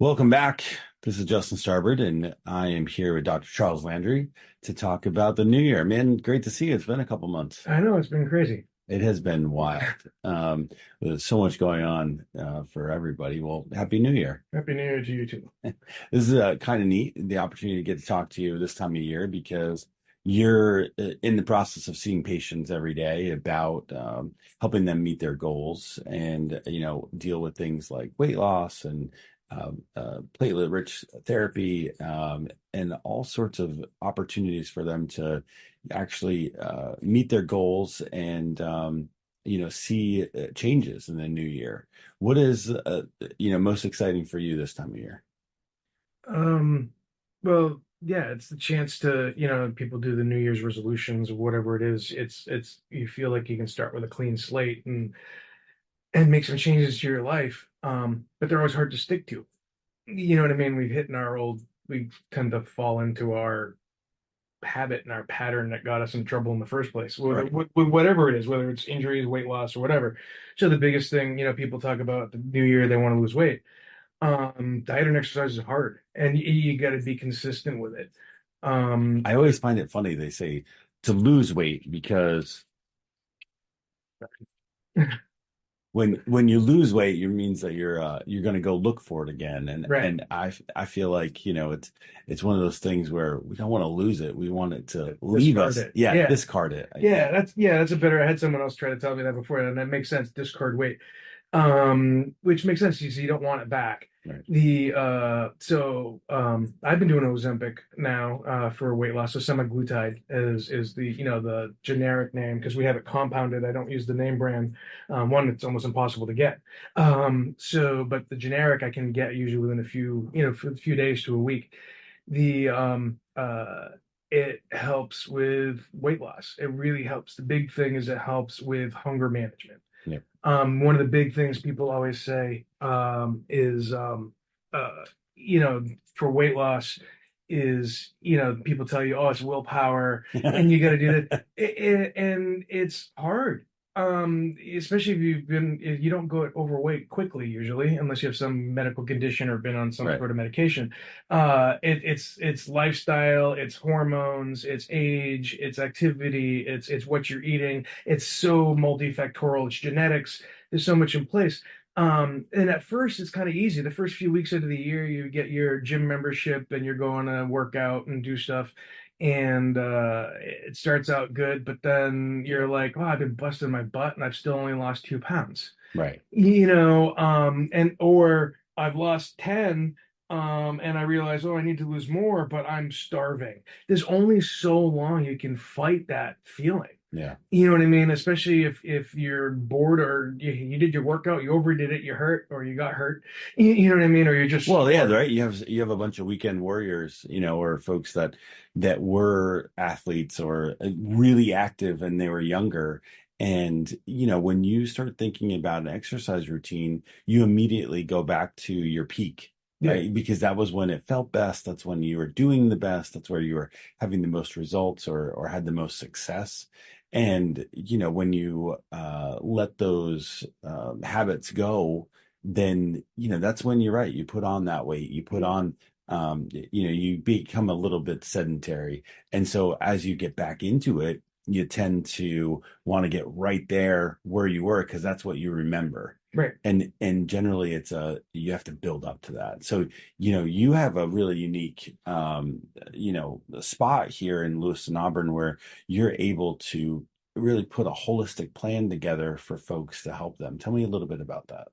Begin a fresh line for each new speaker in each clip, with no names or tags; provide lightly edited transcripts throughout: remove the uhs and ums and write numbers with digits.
Welcome back. This is Justin Starbird, and I am here with Dr. Charles Landry to talk about the new year. Man, great to see you. It's been a couple months.
I know it's been crazy.
It has been wild. There's so much going on for everybody. Well, Happy New Year.
Happy New Year to you too.
This is kind of neat, the opportunity to get to talk to you this time of year because you're in the process of seeing patients every day about helping them meet their goals and, deal with things like weight loss and platelet-rich therapy and all sorts of opportunities for them to actually meet their goals and, see changes in the new year. What is, most exciting for you this time of year?
Um, well, yeah, it's the chance to, people do the New Year's resolutions or whatever it is. It's you feel like you can start with a clean slate and make some changes to your life. But they're always hard to stick to. You know what I mean? We tend to fall into our habit and our pattern that got us in trouble in the first place,
Right.
with whatever it is, whether it's injuries, weight loss, or whatever. So the biggest thing, people talk about the new year, they want to lose weight. Diet and exercise is hard, and you got to be consistent with it.
I always find it funny they say to lose weight because when you lose weight, it means that you're going to go look for it again. And
Right.
and I feel like it's one of those things where we don't want to lose it. We want it to leave
Discard
us.
it.
Yeah,
Yeah.
discard it.
Yeah, that's a better. I had someone else try to tell me that before, and that makes sense. Discard weight, which makes sense. You don't want it back.
Right.
I've been doing Ozempic now for weight loss. So semaglutide is the the generic name because we have it compounded. I don't use the name brand. One, it's almost impossible to get. But the generic I can get usually within a few days to a week. The It helps with weight loss. It really helps. The big thing is it helps with hunger management.
Yeah.
One of the big things people always say is, you know, for weight loss is, people tell you, oh, it's willpower and you got to do that. And it's hard. Especially if you don't go overweight quickly, usually, unless you have some medical condition or been on some
Right.
sort of medication. It's lifestyle, it's hormones, it's age, it's activity, it's what you're eating. It's so multifactorial. It's genetics. There's so much in place. And at first, it's kind of easy. The first few weeks of the year, you get your gym membership and you're going to work out and do stuff. And it starts out good, but then you're like, oh, I've been busting my butt and I've still only lost 2 pounds.
Right.
And or I've lost 10 and I realize, oh, I need to lose more, but I'm starving. There's only so long you can fight that feeling.
Yeah.
You know what I mean? Especially if you're bored or you did your workout, you overdid it, you hurt or you got hurt. You know what I mean? Or you're just
Well, yeah,
bored.
right. You have a bunch of weekend warriors, or folks that were athletes or really active and they were younger. And, when you start thinking about an exercise routine, you immediately go back to your peak,
Yeah.
right? Because that was when it felt best. That's when you were doing the best. That's where you were having the most results or had the most success. And, when you let those habits go, then that's when you're right. You put on that weight. You put on, you become a little bit sedentary, and so as you get back into it, you tend to want to get right there where you were because that's what you remember.
Right.
And generally, you have to build up to that. So you have a really unique spot here in Lewiston, Auburn, where you're able to really put a holistic plan together for folks to help them. Tell me a little bit about that.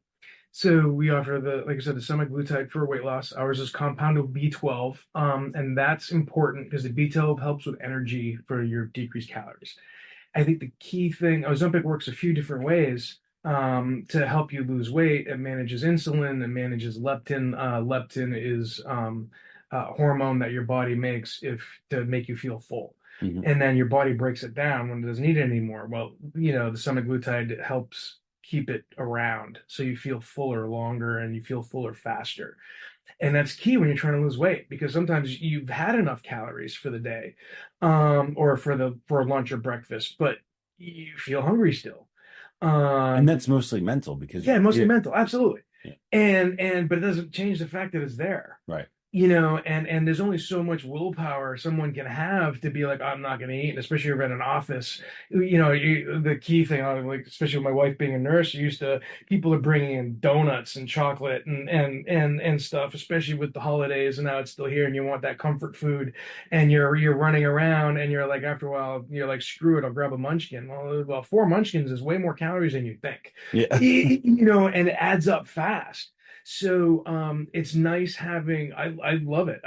So we offer like I said, the semaglutide for weight loss. Ours is compounded with B12, and that's important because the B12 helps with energy for your decreased calories. I think the key thing, Ozempic works a few different ways to help you lose weight. It manages insulin, it manages leptin. Leptin is a hormone that your body makes if to make you feel full.
Mhm.
And then your body breaks it down when it doesn't need it anymore. Well, the semaglutide helps keep it around so you feel fuller longer and you feel fuller faster. And that's key when you're trying to lose weight because sometimes you've had enough calories for the day, or for lunch or breakfast, but you feel hungry still.
And
Um,
that's mostly mental because
yeah, mostly mental, absolutely.
Yeah.
But it doesn't change the fact that it's there.
Right.
And there's only so much willpower someone can have to be like, I'm not going to eat, and especially if you're in an office. The key thing, like especially with my wife being a nurse, people are bringing in donuts and chocolate and stuff, especially with the holidays, and now it's still here, and you want that comfort food, and you're running around, and you're like, after a while, you're like, screw it, I'll grab a munchkin. Well, four munchkins is way more calories than you think,
Yeah.
and it adds up fast. So it's nice having. I love it.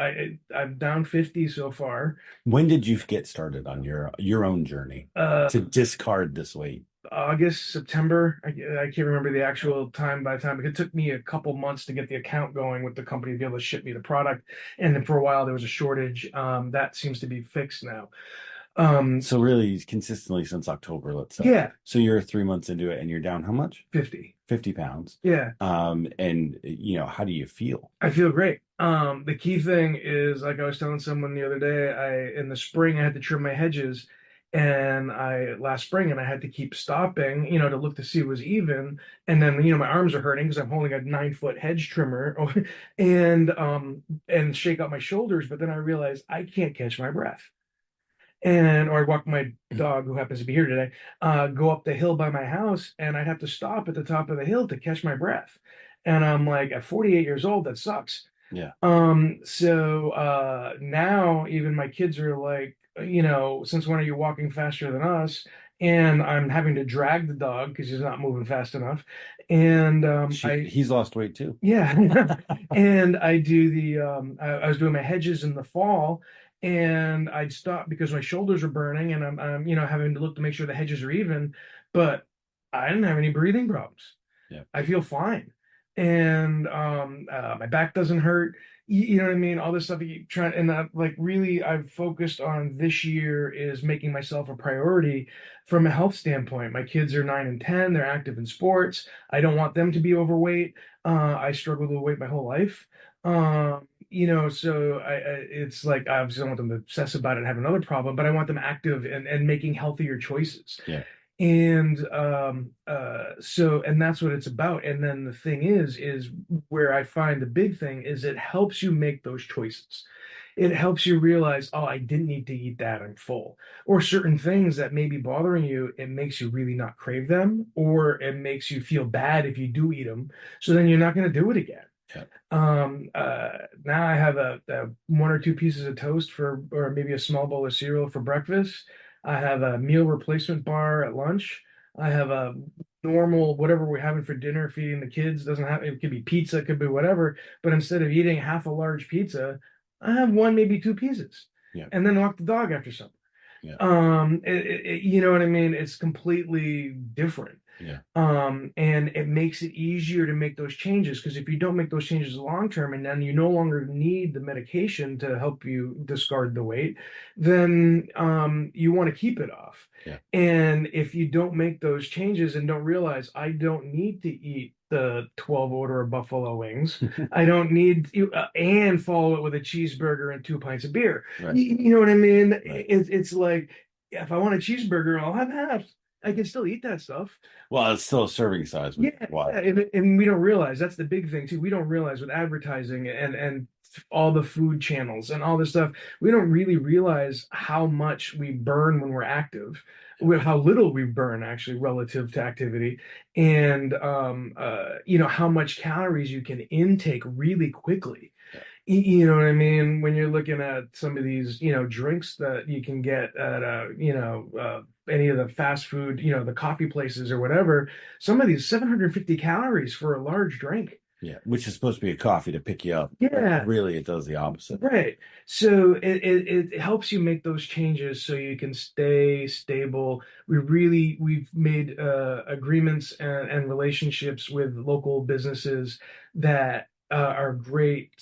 I'm down 50 so far.
When did you get started on your own journey
Uh,
to discard this weight?
August, September. I can't remember the actual time by time. It took me a couple months to get the account going with the company to be able to ship me the product. And then for a while there was a shortage. That seems to be fixed now.
So really consistently since October, let's say.
Yeah,
So you're 3 months into it and you're down how much?
50.
50 pounds.
Yeah.
And how do you feel?
I feel great. The key thing is, like I was telling someone the other day, in the spring I had to trim my hedges, and last spring, and I had to keep stopping, to look to see it was even. And then, my arms are hurting because I'm holding a 9 foot hedge trimmer, and shake out my shoulders. But then I realized I can't catch my breath. Or I walk my dog, who happens to be here today, go up the hill by my house, and I'd have to stop at the top of the hill to catch my breath. And I'm like, at 48 years old, that sucks.
Yeah.
So now even my kids are like, since when are you walking faster than us? And I'm having to drag the dog because he's not moving fast enough. And
He's lost weight too.
yeah. And I was doing my hedges in the fall, and I'd stop because my shoulders are burning, and I'm having to look to make sure the hedges are even, but I didn't have any breathing problems.
Yeah.
I feel fine. And my back doesn't hurt. You know what I mean? All this stuff you try, and like really I've focused on this year is making myself a priority from a health standpoint. My kids are 9 and 10, they're active in sports. I don't want them to be overweight. I struggled with weight my whole life. So it's like I obviously don't want them to obsess about it and have another problem, but I want them active and making healthier choices.
Yeah.
And that's what it's about. And then the thing is where I find the big thing is it helps you make those choices. It helps you realize, oh, I didn't need to eat that. I'm full. Or certain things that may be bothering you, it makes you really not crave them, or it makes you feel bad if you do eat them. So then you're not going to do it again.
Yeah.
Now I have a one or two pieces of toast or maybe a small bowl of cereal for breakfast. I have a meal replacement bar at lunch. I have a normal whatever we're having for dinner, feeding the kids. Doesn't have it could be pizza, it could be whatever. But instead of eating half a large pizza, I have one, maybe two pieces,
Yeah.
and then walk the dog after supper.
Yeah.
You know what I mean? It's completely different.
Yeah.
And it makes it easier to make those changes, because if you don't make those changes long term and then you no longer need the medication to help you discard the weight, then you want to keep it off.
Yeah.
And if you don't make those changes and don't realize I don't need to eat the 12 order of buffalo wings, I don't need and follow it with a cheeseburger and 2 pints of beer.
Right.
You know what I mean?
Right.
It's like, if I want a cheeseburger, I'll have half. I can still eat that stuff.
Well, it's still a serving size.
Yeah, and we don't realize that's the big thing too. We don't realize with advertising and all the food channels and all this stuff, we don't really realize how much we burn when we're active, with how little we burn actually relative to activity, and how much calories you can intake really quickly. You know what I mean? When you're looking at some of these, drinks that you can get at, any of the fast food, the coffee places or whatever, some of these 750 calories for a large drink.
Yeah, which is supposed to be a coffee to pick you up.
Yeah.
Really, it does the opposite.
Right. So it helps you make those changes so you can stay stable. We've made agreements and relationships with local businesses that are great,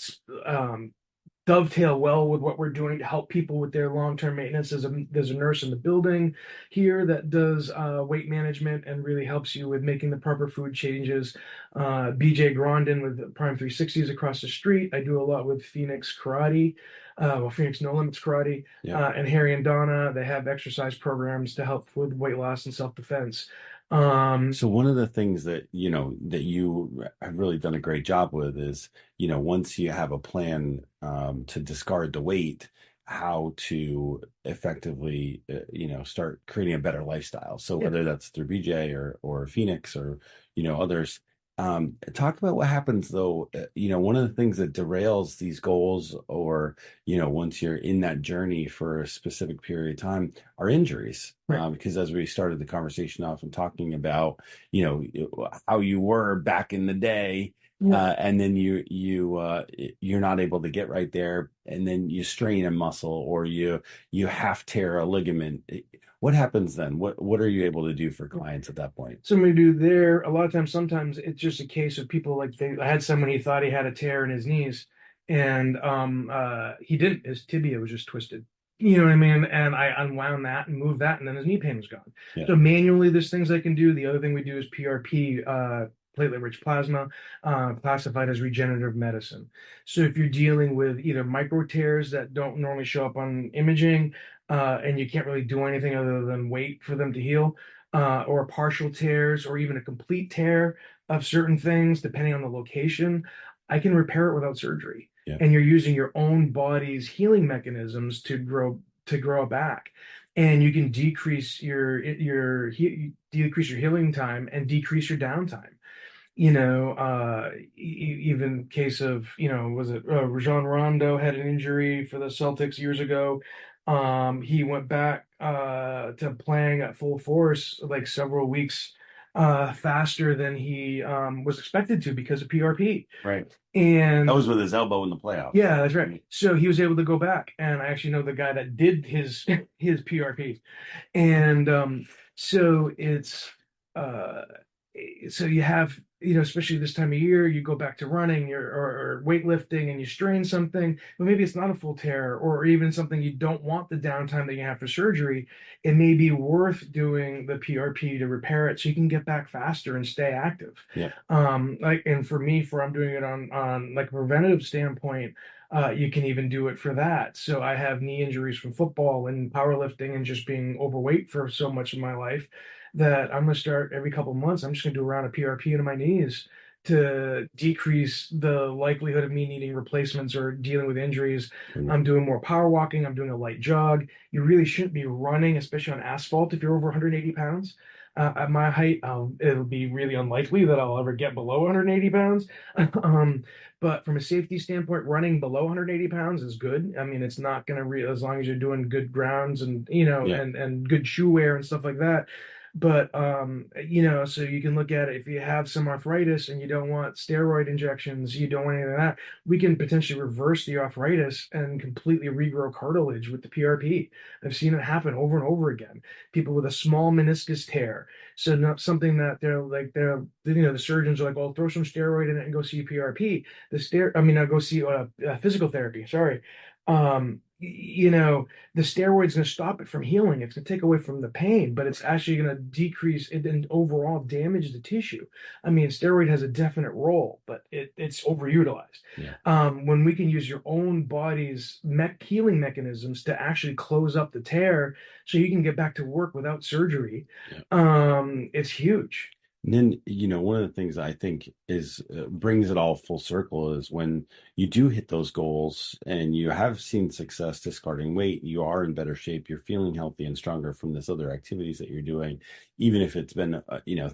dovetail well with what we're doing to help people with their long-term maintenance. There's a nurse in the building here that does weight management and really helps you with making the proper food changes. BJ Grondin with Prime 360s across the street. I do a lot with Phoenix Karate. Phoenix No Limits Karate.
Yeah.
And Harry and Donna, they have exercise programs to help with weight loss and self-defense. Um,
So one of the things that, that you have really done a great job with is, once you have a plan to discard the weight, how to effectively, start creating a better lifestyle. So
yeah.
whether that's through BJ or Phoenix or, others, talk about what happens though. One of the things that derails these goals or, once you're in that journey for a specific period of time are injuries.
Right.
Because as we started the conversation off and talking about how you were back in the day,
Yeah.
and then you're not able to get right there, and then you strain a muscle or you half tear a ligament. What happens then? What are you able to do for clients at that point?
Somebody do there. A lot of times, sometimes it's just a case of people like I had someone, he thought he had a tear in his knees, and he didn't. His tibia was just twisted. You know what I mean? And I unwound that and moved that, and then his knee pain was gone.
Yeah.
So manually, there's things I can do. The other thing we do is PRP, platelet-rich plasma, classified as regenerative medicine. So if you're dealing with either micro tears that don't normally show up on imaging, and you can't really do anything other than wait for them to heal, or partial tears, or even a complete tear of certain things, depending on the location, I can repair it without surgery.
Yeah.
And you're using your own body's healing mechanisms to grow it back. And you can decrease your healing time and decrease your downtime. Even case of, was it Rajon Rondo had an injury for the Celtics years ago. He went back to playing at full force like several weeks faster than he was expected to because of PRP.
Right. That
And
was with his elbow in the playoffs.
yeah, that's right. So he was able to go back, and I actually know the guy that did his his PRP. And so it's uh so you have, especially this time of year, you go back to running or weightlifting and you strain something, but maybe it's not a full tear or even something you don't want the downtime that you have for surgery. It may be worth doing the PRP to repair it so you can get back faster and stay active.
Yeah.
Like, and for me, for I'm doing it on like a preventative standpoint, you can even do it for that. So I have knee injuries from football and powerlifting and just being overweight for so much of my life that I'm going to start every couple of months. I'm just going to do a round of PRP into my knees to decrease the likelihood of me needing replacements or dealing with injuries.
Mm.
I'm doing more power walking. I'm doing a light jog. You really shouldn't be running, especially on asphalt, if you're over 180 pounds. At my height, it'll be really unlikely that I'll ever get below 180 pounds. But from a safety standpoint, running below 180 pounds is good. I mean, it's not going to as long as you're doing good grounds and
Yeah.
and good shoe wear and stuff like that. But so you can look at it if you have some arthritis and you don't want steroid injections, you don't want any of that, we can potentially reverse the arthritis and completely regrow cartilage with the PRP. I've seen it happen over and over again. People with a small meniscus tear. So not something that the surgeons are like, well, throw some steroid in it and go see PRP. Go see physical therapy. Sorry. The steroid's going to stop it from healing. It's going to take away from the pain, but it's actually going to decrease it and overall damage the tissue. I mean, steroid has a definite role, but it's overutilized.
Yeah.
When we can use your own body's healing mechanisms to actually close up the tear so you can get back to work without surgery,
Yeah.
it's huge.
And then, one of the things I think is brings it all full circle is when you do hit those goals and you have seen success discarding weight, you are in better shape, you're feeling healthy and stronger from this other activities that you're doing, even if it's been,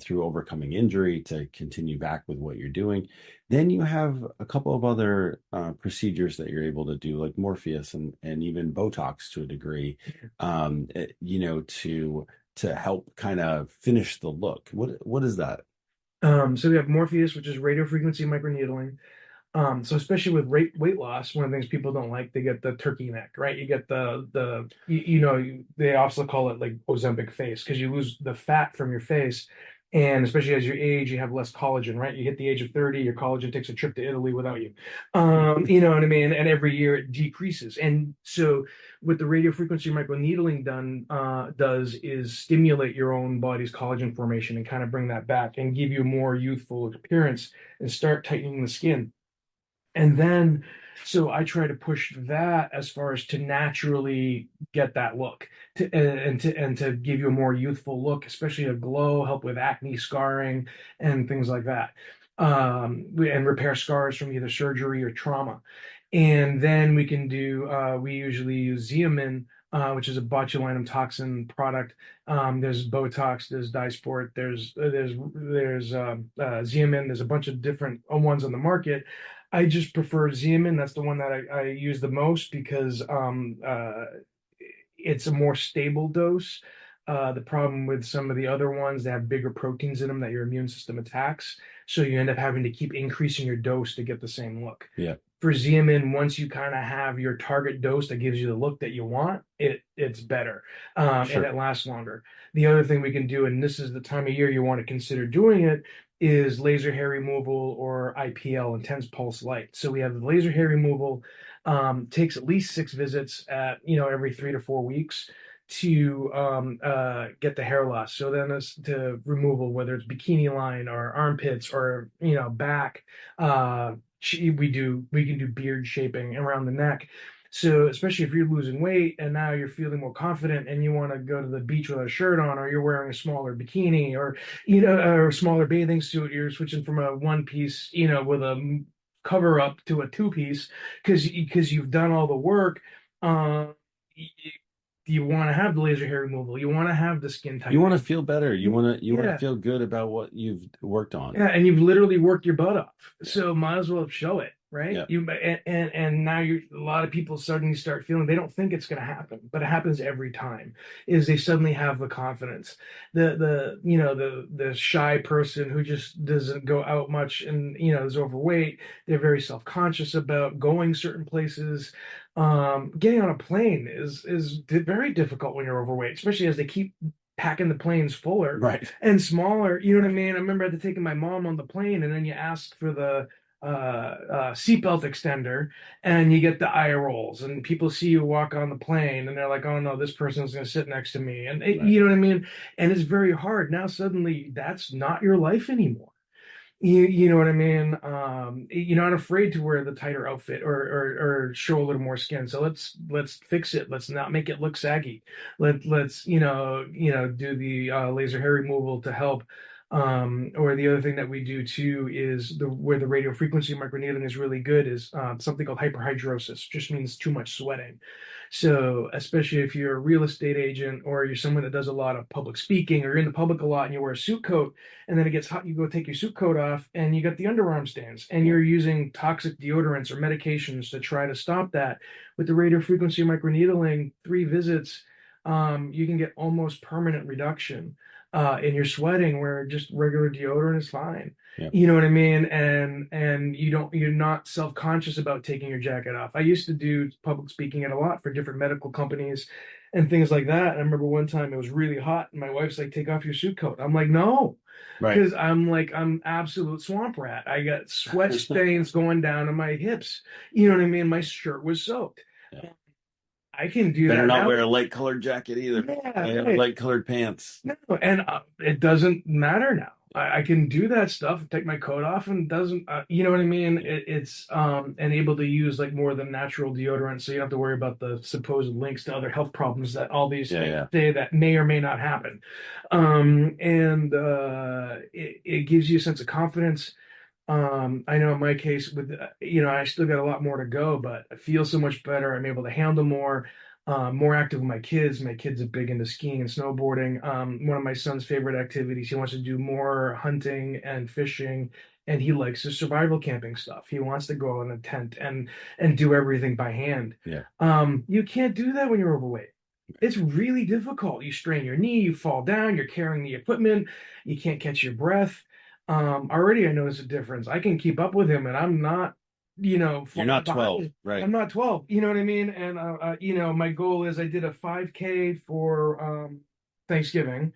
through overcoming injury to continue back with what you're doing. Then you have a couple of other procedures that you're able to do, like Morpheus and even Botox to a degree, to help kind of finish the look. What is that?
So we have Morpheus, which is radiofrequency microneedling. So especially with weight loss, one of the things people don't like, they get the turkey neck, right? You get they also call it like Ozempic face because you lose the fat from your face. And especially as you age, you have less collagen, right? You hit the age of 30, your collagen takes a trip to Italy without you. You know what I mean? And every year it decreases. And so what the radiofrequency microneedling does is stimulate your own body's collagen formation and kind of bring that back and give you a more youthful appearance and start tightening the skin. And then So I try to push that as far as to naturally get that look and to give you a more youthful look, especially a glow, help with acne scarring and things like that. And repair scars from either surgery or trauma. And then we can do, we usually use Xeomin, which is a botulinum toxin product. There's Botox, there's Dysport, there's Xeomin. There's a bunch of different ones on the market. I just prefer Xeomin. That's the one that I use the most because it's a more stable dose. The problem with some of the other ones, they have bigger proteins in them that your immune system attacks. So you end up having to keep increasing your dose to get the same look.
Yeah,
For Xeomin, once you kind of have your target dose that gives you the look that you want, it's better, and
sure.
it lasts longer. The other thing we can do, and this is the time of year you want to consider doing it, is laser hair removal or IPL, intense pulse light. So we have the laser hair removal, takes at least 6 visits at every 3 to 4 weeks to get the hair loss. So then it's to removal, whether it's bikini line or armpits or back. We can do beard shaping around the neck. So especially if you're losing weight and now you're feeling more confident and you want to go to the beach with a shirt on, or you're wearing a smaller bikini, or or a smaller bathing suit, you're switching from a one piece, with a cover up to a two piece because you've done all the work. You, you want to have the laser hair removal. You want to have the skin
You want to
tightening.
feel better. You want to
Yeah.
feel good about what you've worked on.
Yeah, and you've literally worked your butt off,
Yeah.
so might as well show it, right?
Yeah.
And now a lot of people suddenly start feeling they don't think it's going to happen, but it happens every time. Is they suddenly have the confidence. The shy person who just doesn't go out much and is overweight. They're very self-conscious about going certain places. Getting on a plane is very difficult when you're overweight, especially as they keep packing the planes fuller
Right.
and smaller. You know what I mean? I remember I had to take my mom on the plane, and then you ask for the seatbelt extender, and you get the eye rolls, and people see you walk on the plane, and they're like, "Oh no, this person's going to sit next to me," and
Right.
you know what I mean? And it's very hard now. Suddenly, that's not your life anymore. You know what I mean? You're not afraid to wear the tighter outfit or show a little more skin. So let's fix it. Let's not make it look saggy. Let's do the laser hair removal to help. Or the other thing that we do too is where the radiofrequency microneedling is really good is something called hyperhidrosis. Just means too much sweating. So especially if you're a real estate agent or you're someone that does a lot of public speaking or you're in the public a lot and you wear a suit coat and then it gets hot, you go take your suit coat off and you got the underarm stains and
Yeah.
you're using toxic deodorants or medications to try to stop that. With the radiofrequency microneedling, 3 visits, you can get almost permanent reduction in your sweating where just regular deodorant is fine.
Yeah.
You know what I mean? And you're not self-conscious about taking your jacket off. I used to do public speaking at a lot for different medical companies and things like that. And I remember one time it was really hot and my wife's like, take off your suit coat. I'm like, no,
Right.
because I'm absolute swamp rat. I got sweat stains going down to my hips. You know what I mean? My shirt was soaked.
Yeah.
I can do
Better
that
not
now.
wear a light colored jacket either.
Yeah,
And
right.
light colored pants.
No, and it doesn't matter now. I can do that stuff, take my coat off, and it doesn't. You know what I mean?
Yeah.
It's and able to use like more than natural deodorant, so you don't have to worry about the supposed links to other health problems that all these
Yeah.
things
Yeah.
say that may or may not happen. And it gives you a sense of confidence. I know in my case with I still got a lot more to go, but I feel so much better. I'm able to handle more, more active with my kids. My kids are big into skiing and snowboarding. One of my son's favorite activities, he wants to do more hunting and fishing, and he likes the survival camping stuff. He wants to go in a tent and do everything by hand.
Yeah.
You can't do that when you're overweight. It's really difficult. You strain your knee, you fall down, you're carrying the equipment, you can't catch your breath. Already I notice a difference. I can keep up with him and I'm not,
You're
falling
not 12,
behind.
right?
I'm not 12, you know what I mean? And, my goal is I did a 5K for Thanksgiving.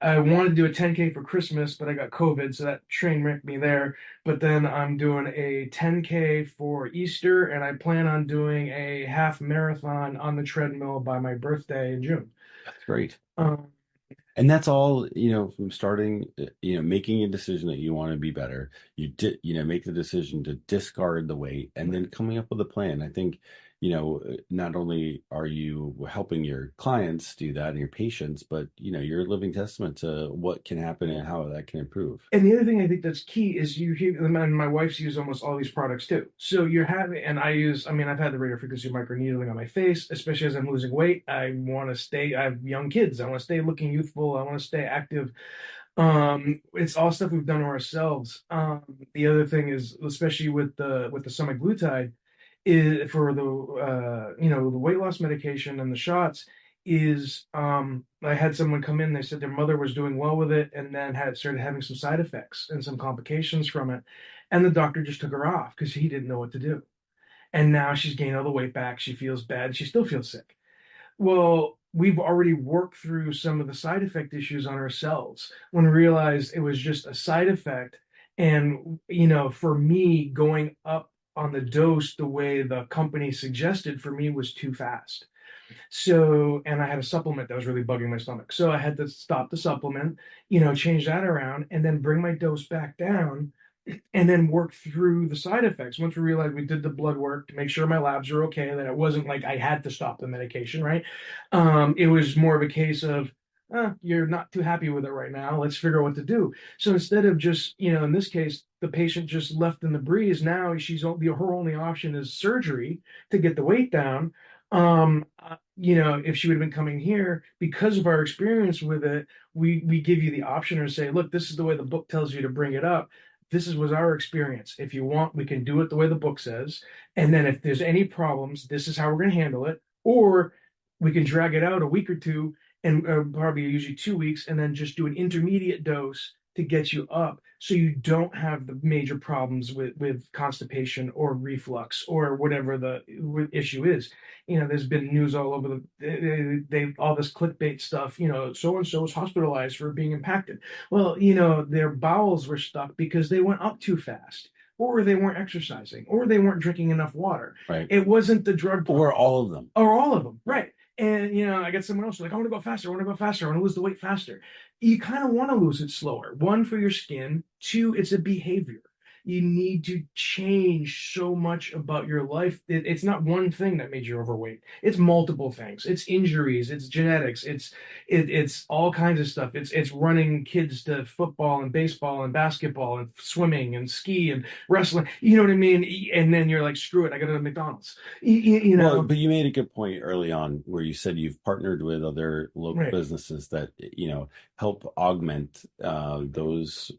I wanted to do a 10K for Christmas, but I got COVID, so that train wrecked me there. But then I'm doing a 10K for Easter, and I plan on doing a half marathon on the treadmill by my birthday in June.
That's great.
Um,
And that's all, from starting, making a decision that you want to be better. Make the decision to discard the weight and then coming up with a plan. I think, not only are you helping your clients do that and your patients, but, you're a living testament to what can happen and how that can improve.
And the other thing I think that's key is you hear, and my wife's used almost all these products too. So you're having, and I mean, I've had the radiofrequency microneedling on my face, especially as I'm losing weight. I want to stay, I have young kids. I want to stay looking youthful. I want to stay active. It's all stuff we've done to ourselves. The other thing is, especially with the semaglutide, is for the weight loss medication and the shots is I had someone come in, they said their mother was doing well with it and then had started having some side effects and some complications from it, and the doctor just took her off because he didn't know what to do, and now she's gained all the weight back, she feels bad, she still feels sick. Well, we've already worked through some of the side effect issues on ourselves when we realized it was just a side effect. And, for me, going up on the dose the way the company suggested for me was too fast. So, and I had a supplement that was really bugging my stomach. So I had to stop the supplement, change that around and then bring my dose back down and then work through the side effects. Once we realized we did the blood work to make sure my labs were okay, that it wasn't like I had to stop the medication, right? It was more of a case of, you're not too happy with it right now. Let's figure out what to do. So instead of just, in this case, the patient just left in the breeze. Now her only option is surgery to get the weight down. If she would have been coming here, because of our experience with it, we give you the option or say, look, this is the way the book tells you to bring it up. This was our experience. If you want, we can do it the way the book says. And then if there's any problems, this is how we're going to handle it. Or we can drag it out a week or two and probably usually 2 weeks and then just do an intermediate dose to get you up so you don't have the major problems with constipation or reflux or whatever the issue is. There's been news all over they all this clickbait stuff, so and so is hospitalized for being impacted. Well, their bowels were stuck because they went up too fast, or they weren't exercising, or they weren't drinking enough water.
Right.
It wasn't the drug problem.
Or all of them.
Or all of them, right. And I get someone else like, I want to go faster, I want to go faster, I want to lose the weight faster. You kind of want to lose it slower. One, for your skin. Two, it's a behavior. You need to change so much about your life. It's not one thing that made you overweight. It's multiple things. It's injuries. It's genetics. It's all kinds of stuff. It's running kids to football and baseball and basketball and swimming and ski and wrestling. You know what I mean? And then you're like, screw it, I got to go to McDonald's.
Well, but you made a good point early on where you said you've partnered with other local
Right.
businesses that, help augment those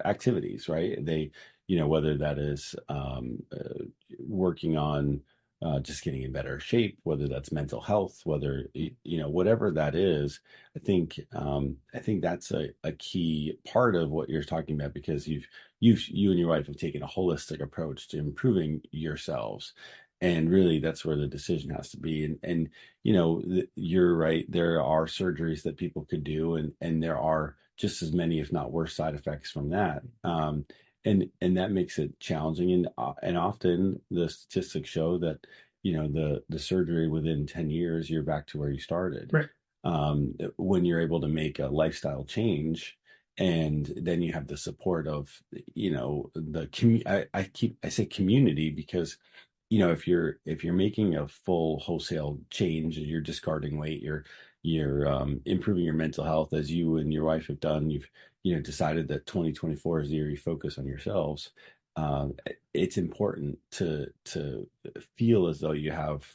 activities, right? Whether that is working on just getting in better shape, whether that's mental health, whether whatever that is. I think that's a key part of what you're talking about, because you and your wife have taken a holistic approach to improving yourselves. And really, that's where the decision has to be. And you're right. There are surgeries that people could do, and there are just as many, if not worse, side effects from that. And that makes it challenging. And often the statistics show that the surgery within 10 years you're back to where you started.
Right.
When you're able to make a lifestyle change, and then you have the support of the community. I say community because if you're making a full wholesale change and you're discarding weight, you're improving your mental health, as you and your wife have done. You've decided that 2024 is the year you focus on yourselves. It's important to feel as though you have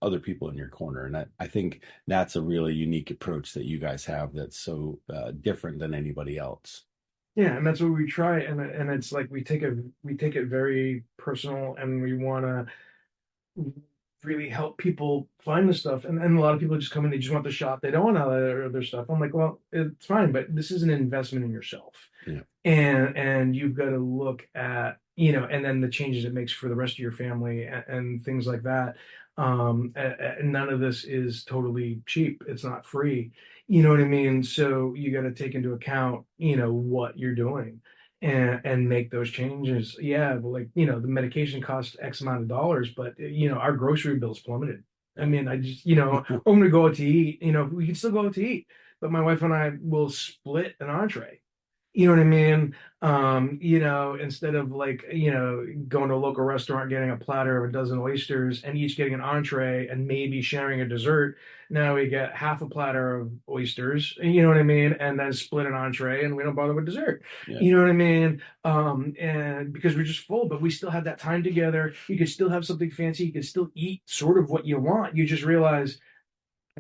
other people in your corner, and I think that's a really unique approach that you guys have that's so different than anybody else.
Yeah, and that's what we try, and it's like we take it very personal, and we want to really help people find the stuff. And a lot of people just come in, they just want the shot, they don't want all that other stuff. I'm like, well, it's fine, but this is an investment in yourself,
Yeah.
and you've got to look at and then the changes it makes for the rest of your family and things like that. None of this is totally cheap. It's not free. You know what I mean? So you got to take into account, what you're doing and make those changes. Yeah, but like, the medication costs X amount of dollars, but our grocery bills plummeted. I mean, I just, I'm gonna go out to eat, we can still go out to eat, but my wife and I will split an entree. You know what I mean? Instead of like, going to a local restaurant, getting a platter of a dozen oysters and each getting an entree and maybe sharing a dessert, now we get half a platter of oysters, you know what I mean? And then split an entree and we don't bother with dessert.
Yeah.
You know what I mean? And because we're just full, but we still have that time together. You could still have something fancy. You can still eat sort of what you want. You just realize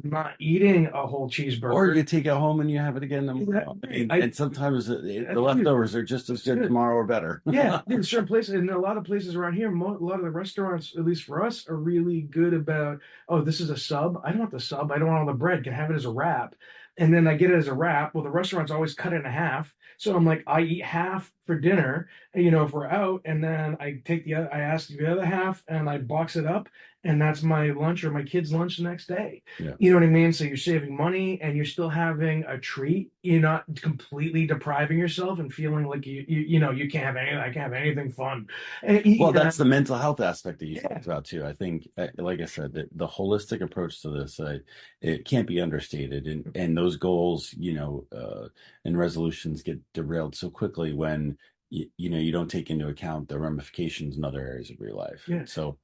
I'm not eating a whole
Or
cheeseburger.
you take it home and you have it again
That,
tomorrow.
I,
And sometimes the
dude,
leftovers are just as
it's
good
good.
tomorrow or better.
Yeah, in certain places, and a lot of places around here, a lot of the restaurants, at least for us, are really good about, oh, this is a sub. I don't want the sub. I don't want all the bread. Can I have it as a wrap. And then I get it as a wrap. Well, the restaurants always cut it in half. So I'm like, I eat half for dinner, if we're out, and then I take I ask the other half and I box it up, and that's my lunch or my kids' lunch the next day.
Yeah.
You know what I mean? So you're saving money and you're still having a treat. You're not completely depriving yourself and feeling like you can't have anything. I can't have anything fun. And,
Well, that's the mental health aspect that you
yeah,
talked about too. I think, like I said, the holistic approach to this, it can't be understated. And those goals, and resolutions get derailed so quickly when you don't take into account the ramifications in other areas of your life.
yeah.
So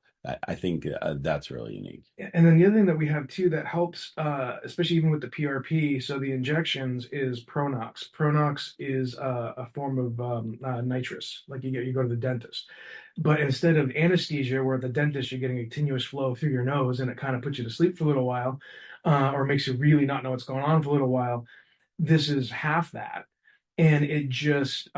I think that's really unique.
And then the other thing that we have too that helps, especially even with the PRP, so the injections is Pronox. Pronox is a form of nitrous, like you go to the dentist. But instead of anesthesia, where at the dentist you're getting a continuous flow through your nose and it kind of puts you to sleep for a little while, or makes you really not know what's going on for a little while, this is half that. And it's just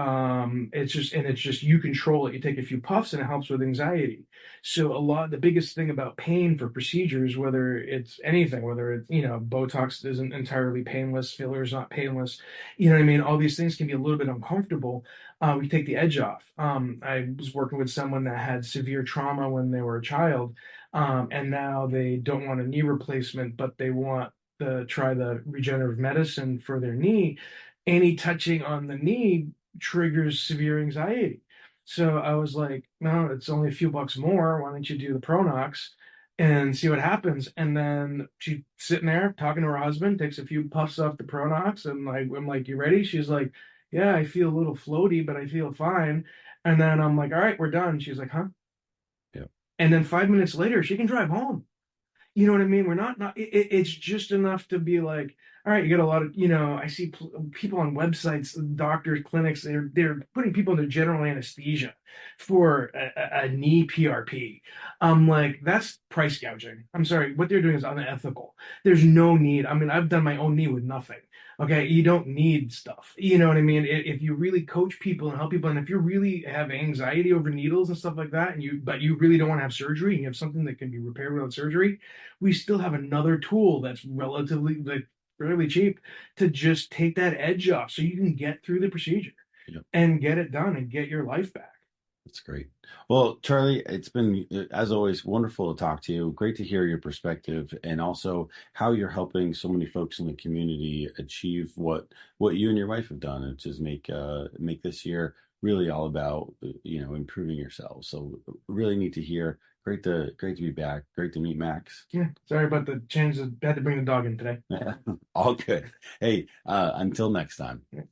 you control it. You take a few puffs and it helps with anxiety. So the biggest thing about pain for procedures, whether it's anything, whether it's, Botox isn't entirely painless, fillers not painless, you know what I mean? All these things can be a little bit uncomfortable. We take the edge off. I was working with someone that had severe trauma when they were a child, and now they don't want a knee replacement, but they want to try the regenerative medicine for their knee. Any touching on the knee triggers severe anxiety. So I was like, no, it's only a few bucks more. Why don't you do the Pronox and see what happens? And then she's sitting there talking to her husband, takes a few puffs off the Pronox, and I'm like, you ready? She's like, yeah, I feel a little floaty, but I feel fine. And then I'm like, all right, we're done. She's like, huh?
Yeah.
And then 5 minutes later, she can drive home. You know what I mean? We're not it's just enough to be like, all right, you get a lot of, I see people on websites, doctors, clinics, they're putting people into general anesthesia for a knee PRP. I'm like, that's price gouging. I'm sorry, what they're doing is unethical. There's no need. I mean, I've done my own knee with nothing. Okay, you don't need stuff. You know what I mean? If you really coach people and help people, and if you really have anxiety over needles and stuff like that, but you really don't want to have surgery, and you have something that can be repaired without surgery, we still have another tool that's relatively like fairly cheap to just take that edge off so you can get through the procedure
Yep.
and get it done and get your life back.
That's great. Well, Charlie, it's been, as always, wonderful to talk to you. Great to hear your perspective and also how you're helping so many folks in the community achieve what you and your wife have done, which is make this year really all about improving yourselves. So really neat to hear. Great to be back. Great to meet Max.
Yeah, sorry about the change. Had to bring the dog in today.
All good. Hey, until next time.
Yeah.